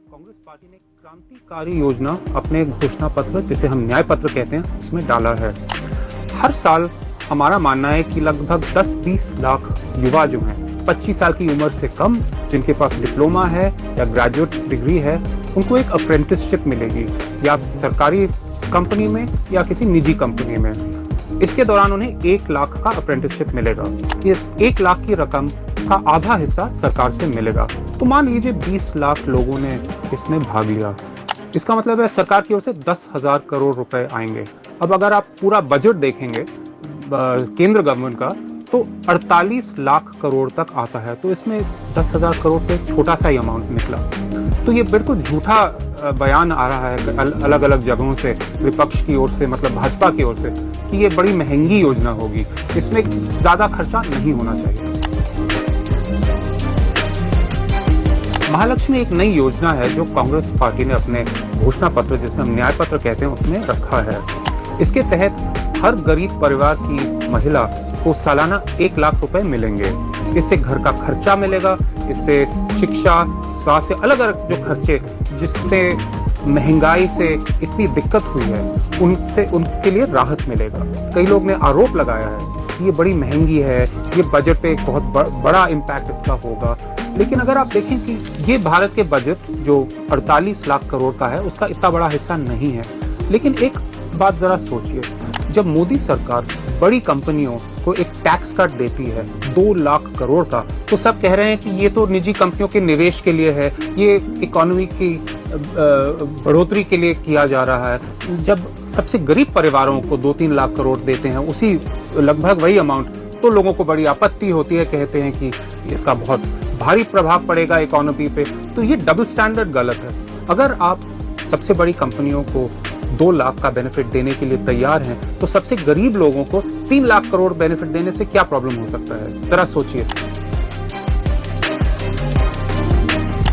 Congress party ने क्रांतिकारी योजना अपने घोषणा पत्र, जिसे हम न्याय पत्र कहते हैं, उसमें डाला है। हर साल हमारा मानना है कि लगभग 10-20 लाख युवा जो हैं 25 साल की उम्र से कम, जिनके पास डिप्लोमा है या ग्रेजुएट डिग्री है, उनको एक अप्रेंटिसशिप मिलेगी, या सरकारी कंपनी में या किसी निजी कंपनी में। इसके दौरान उन्हें 1 लाख का अप्रेंटिसशिप मिलेगा। इस 1 लाख की रकम का आधा हिस्सा सरकार से मिलेगा। तो मान लीजिए 20 लाख लोगों ने इसमें भाग लिया। इसका मतलब है सरकार की ओर से 10,000 करोड़ रुपए आएंगे। अब अगर आप पूरा बजट देखेंगे केंद्र गवर्नमेंट का, तो 48 लाख करोड़ तक आता है। तो इसमें 10,000 करोड़ पे छोटा सा ही अमाउंट निकला। तो ये बिल्कुल झूठा बयान आ रहा है अलग अलग जगहों से, विपक्ष की ओर से, मतलब भाजपा की ओर से, कि ये बड़ी महंगी योजना होगी, इसमें ज्यादा खर्चा नहीं होना चाहिए। महालक्ष्मी एक नई योजना है जो कांग्रेस पार्टी ने अपने घोषणा पत्र, जिसे हम न्याय पत्र कहते हैं, उसमें रखा है। इसके तहत हर गरीब परिवार की महिला को सालाना 1 लाख रुपए मिलेंगे। इससे घर का खर्चा मिलेगा, इससे शिक्षा, स्वास्थ्य, अलग अलग जो खर्चे जिसमें महंगाई से इतनी दिक्कत हुई है, उनसे उनके लिए राहत मिलेगा। कई लोग ने आरोप लगाया है कि ये बड़ी महंगी है, ये बजट पे एक बहुत बड़ा इम्पैक्ट इसका होगा। लेकिन अगर आप देखें कि ये भारत के बजट जो 48 लाख करोड़ का है, उसका इतना बड़ा हिस्सा नहीं है। लेकिन एक बात जरा सोचिए, जब मोदी सरकार बड़ी कंपनियों को एक टैक्स कट देती है 2 लाख करोड़ का, तो सब कह रहे हैं कि ये तो निजी कंपनियों के निवेश के लिए है, ये इकोनॉमी की बढ़ोतरी के लिए किया जा रहा है। जब सबसे गरीब परिवारों को 2-3 लाख करोड़ देते हैं, उसी लगभग वही अमाउंट, तो लोगों को बड़ी आपत्ति होती है, कहते हैं कि इसका बहुत भारी प्रभाव पड़ेगा इकोनॉमी पे। तो ये डबल स्टैंडर्ड गलत है। अगर आप सबसे बड़ी कंपनियों को 2 लाख का बेनिफिट देने के लिए तैयार हैं, तो सबसे गरीब लोगों को 3 लाख करोड़ बेनिफिट देने से क्या प्रॉब्लम हो सकता है? जरा सोचिए।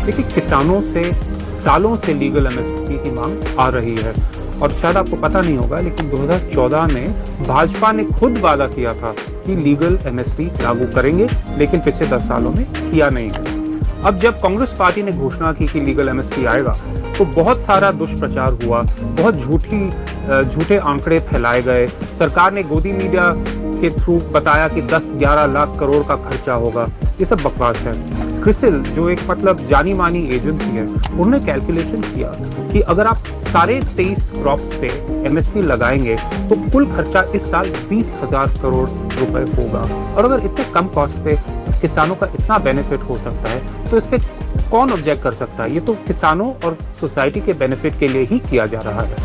देखिए, किसानों से सालों से लीगल एमएसपी की मांग आ रही है, और शायद आपको पता नहीं होगा, लेकिन 2014 में भाजपा ने खुद वादा किया था कि लीगल एमएसपी लागू करेंगे, लेकिन पिछले 10 सालों में किया नहीं है। अब जब कांग्रेस पार्टी ने घोषणा की कि लीगल एमएसपी आएगा, तो बहुत सारा दुष्प्रचार हुआ, बहुत झूठे आंकड़े फैलाए गए। सरकार ने गोदी मीडिया के थ्रू बताया कि 10-11 लाख करोड़ का खर्चा होगा। ये सब बकवास है। क्रिसिल, जो एक जानी मानी एजेंसी है, उन्होंने कैलकुलेशन किया कि अगर आप सारे 23 क्रॉप्स पे एमएसपी लगाएंगे तो कुल खर्चा इस साल 20,000 करोड़ रुपए होगा। और अगर इतने कम कॉस्ट पे किसानों का इतना बेनिफिट हो सकता है, तो इस पे कौन ऑब्जेक्ट कर सकता है? ये तो किसानों और सोसाइटी के बेनिफिट के लिए ही किया जा रहा है।